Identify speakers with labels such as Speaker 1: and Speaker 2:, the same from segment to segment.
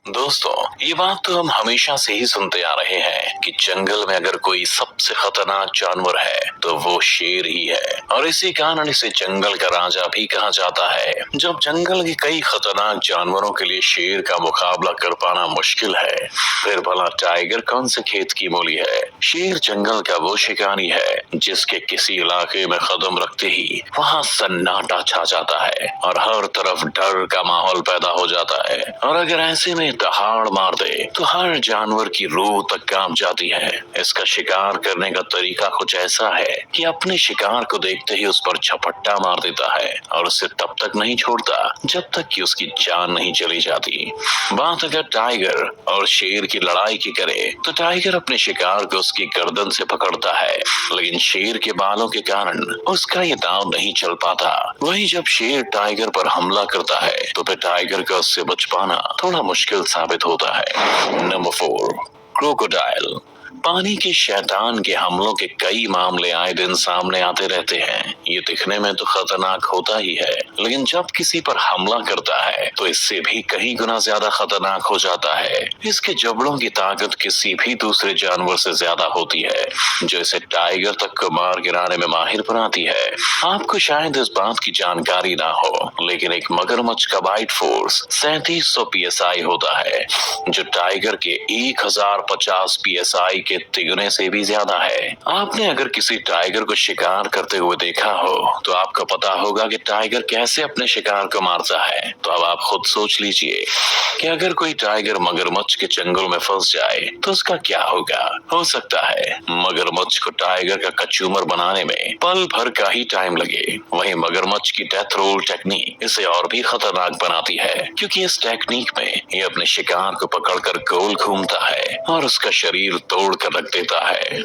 Speaker 1: दोस्तों, ये बात तो हम हमेशा से ही सुनते आ रहे हैं कि जंगल में अगर कोई सबसे खतरनाक जानवर है तो वो शेर ही है, और इसी कारण इसे जंगल का राजा भी कहा जाता है। जब जंगल के कई खतरनाक जानवरों के लिए शेर का मुकाबला कर पाना मुश्किल है, फिर भला टाइगर कौन से खेत की मूली है। शेर जंगल का वो शिकारी है जिसके किसी इलाके में कदम रखते ही वहाँ सन्नाटा छा जाता है और हर तरफ डर का माहौल पैदा हो जाता है। और अगर ऐसे में दहाड़ मार दे तो हर जानवर की रूह तक कांप जाती है। इसका शिकार करने का तरीका कुछ ऐसा है कि अपने शिकार को देखते ही उस पर झपट्टा मार देता है और उसे तब तक नहीं छोड़ता जब तक कि उसकी जान नहीं चली जाती। बात अगर टाइगर और शेर की लड़ाई की करे तो टाइगर अपने शिकार को उसकी गर्दन से पकड़ता है, लेकिन शेर के बालों के कारण उसका ये दांव नहीं चल पाता। वहीं जब शेर टाइगर पर हमला करता है तो फिर टाइगर का उससे बच पाना थोड़ा मुश्किल साबित होता है। Number 4, crocodile. पानी के शैतान के हमलों के कई मामले आए दिन सामने आते रहते हैं। ये दिखने में तो खतरनाक होता ही है, लेकिन जब किसी पर हमला करता है तो इससे भी कहीं गुना ज्यादा खतरनाक हो जाता है। इसके जबड़ों की ताकत किसी भी दूसरे जानवर से ज्यादा होती है, जो इसे टाइगर तक को मार गिराने में माहिर बनाती है। आपको शायद इस बात की जानकारी ना हो, लेकिन एक मगरमच्छ का बाइट फोर्स 3700 PSI होता है, जो टाइगर के 1050 PSI के तिगुने से भी ज्यादा है। आपने अगर किसी टाइगर को शिकार करते हुए देखा हो तो आपको पता होगा कि टाइगर कैसे अपने शिकार को मारता है। तो अब आप खुद सोच लीजिए कि अगर कोई टाइगर मगरमच्छ के चंगुल में फंस जाए तो उसका क्या होगा। हो सकता है मगरमच्छ को टाइगर का कचूमर बनाने में पल भर का ही टाइम लगे। वहीं मगरमच्छ की डेथ रोल टेक्निक इसे और भी खतरनाक बनाती है, क्योंकि इस टेक्निक में ये अपने शिकार को पकड़कर गोल घूमता है और उसका शरीर तोड़ कर रख देता है।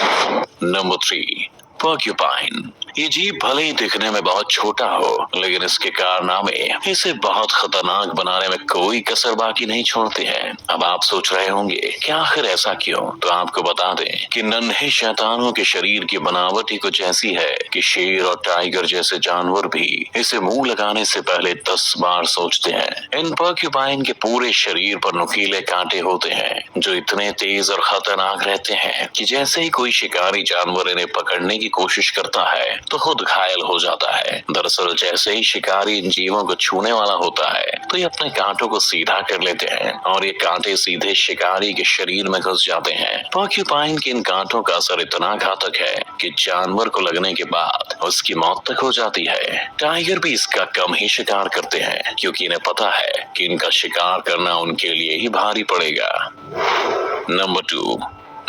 Speaker 1: Number 3, porcupine. ये जीव भले ही दिखने में बहुत छोटा हो, लेकिन इसके कारनामे इसे बहुत खतरनाक बनाने में कोई कसर बाकी नहीं छोड़ते हैं। अब आप सोच रहे होंगे कि आखिर ऐसा क्यों, तो आपको बता दें कि नन्हे शैतानों के शरीर की बनावट ही कुछ ऐसी है कि शेर और टाइगर जैसे जानवर भी इसे मुंह लगाने से पहले 10 बार सोचते हैं। इन पोर्क्यूपाइन के पूरे शरीर पर नुकीले कांटे होते हैं, जो इतने तेज और खतरनाक रहते हैं कि जैसे ही कोई शिकारी जानवर इन्हें पकड़ने की कोशिश करता है तो खुद घायल हो जाता है। दरअसल जैसे ही शिकारी इन जीवों को छूने वाला होता है तो ये अपने कांटों को सीधा कर लेते हैं और ये कांटे सीधे शिकारी के शरीर में घुस जाते हैं। पोर्क्यूपाइन के इन कांटों का असर इतना घातक है कि जानवर को लगने के बाद उसकी मौत तक हो जाती है। टाइगर भी इसका कम ही शिकार करते हैं, क्योंकि इन्हें पता है कि इनका शिकार करना उनके लिए ही भारी पड़ेगा। नंबर 2,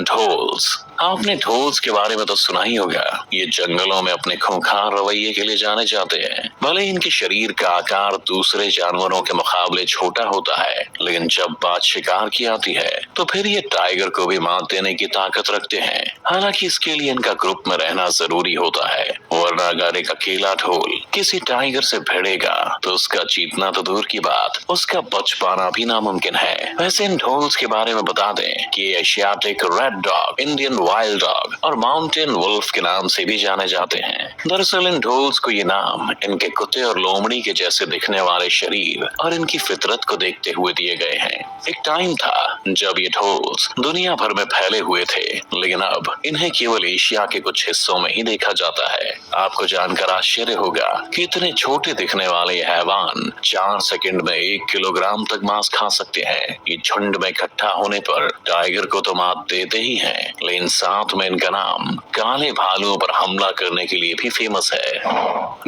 Speaker 1: ढोल्स। आपने ढोल्स के बारे में तो सुना ही होगा। ये जंगलों में अपने खूंखार रवैये के लिए जाने जाते हैं। भले इनके शरीर का आकार दूसरे जानवरों के मुकाबले छोटा होता है, लेकिन जब बात शिकार की आती है तो फिर ये टाइगर को भी मात देने की ताकत रखते हैं। हालांकि इसके लिए इनका ग्रुप में रहना जरूरी होता है, वरना अगर एक अकेला ढोल किसी टाइगर से भिड़ेगा तो उसका जीतना तो दूर की बात, उसका बच पाना भी नामुमकिन है। वैसे इन ढोल्स के बारे में बता दें कि Asiatic red dog, Indian wild dog और माउंटेन वुल्फ के नाम से भी जाने जाते हैं। दरअसल इन ढोल्स को ये नाम इनके कुत्ते और लोमड़ी के जैसे दिखने वाले शरीर और इनकी फितरत को देखते हुए दिए गए हैं। एक टाइम था जब ये ढोल्स दुनिया भर में फैले हुए थे, लेकिन अब इन्हें केवल एशिया के कुछ हिस्सों में ही देखा जाता है। आपको जानकर आश्चर्य होगा कि इतने छोटे दिखने वाले ये हैवान 4 सेकंड में 1 किलोग्राम तक मांस खा सकते हैं। ये झुंड में इकट्ठा होने पर टाइगर को तो मात देते ही हैं, लेकिन साथ में इनका नाम काले भालुओं पर हमला करने के लिए भी फेमस है।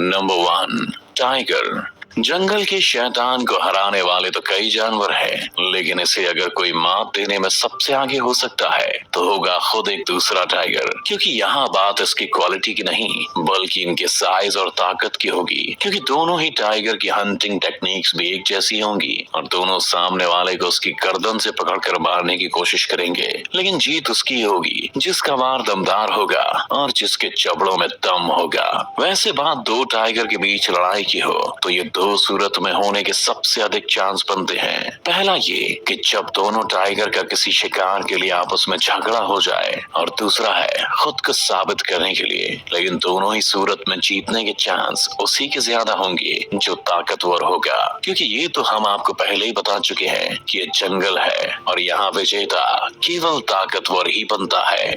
Speaker 1: Number 1, tiger. जंगल के शैतान को हराने वाले तो कई जानवर हैं, लेकिन इसे अगर कोई मात देने में सबसे आगे हो सकता है तो होगा खुद एक दूसरा टाइगर। क्योंकि यहाँ बात इसकी क्वालिटी की नहीं, बल्कि इनके साइज और ताकत की होगी। क्योंकि दोनों ही टाइगर की हंटिंग टेक्निक्स भी एक जैसी होंगी और दोनों सामने वाले को उसकी गर्दन से पकड़कर मारने की कोशिश करेंगे, लेकिन जीत उसकी होगी जिसका वार दमदार होगा और जिसके जबड़ों में दम होगा। वैसे बात दो टाइगर के बीच लड़ाई की हो तो ये दो सूरत में होने के सबसे अधिक चांस बनते हैं। पहला ये कि जब दोनों टाइगर का किसी शिकार के लिए आपस में झगड़ा हो जाए, और दूसरा है खुद को साबित करने के लिए। लेकिन दोनों ही सूरत में जीतने के चांस उसी के ज्यादा होंगे जो ताकतवर होगा, क्योंकि ये तो हम आपको पहले ही बता चुके हैं कि ये जंगल है और यहाँ विजेता केवल ताकतवर ही बनता है।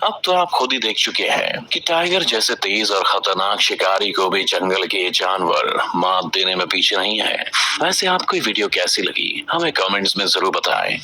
Speaker 1: अब तो आप खुद ही देख चुके हैं कि टाइगर जैसे तेज और खतरनाक शिकारी को भी जंगल के जानवर मात देने में पीछे नहीं है। वैसे आपको ये वीडियो कैसी लगी हमें कमेंट्स में जरूर बताएं।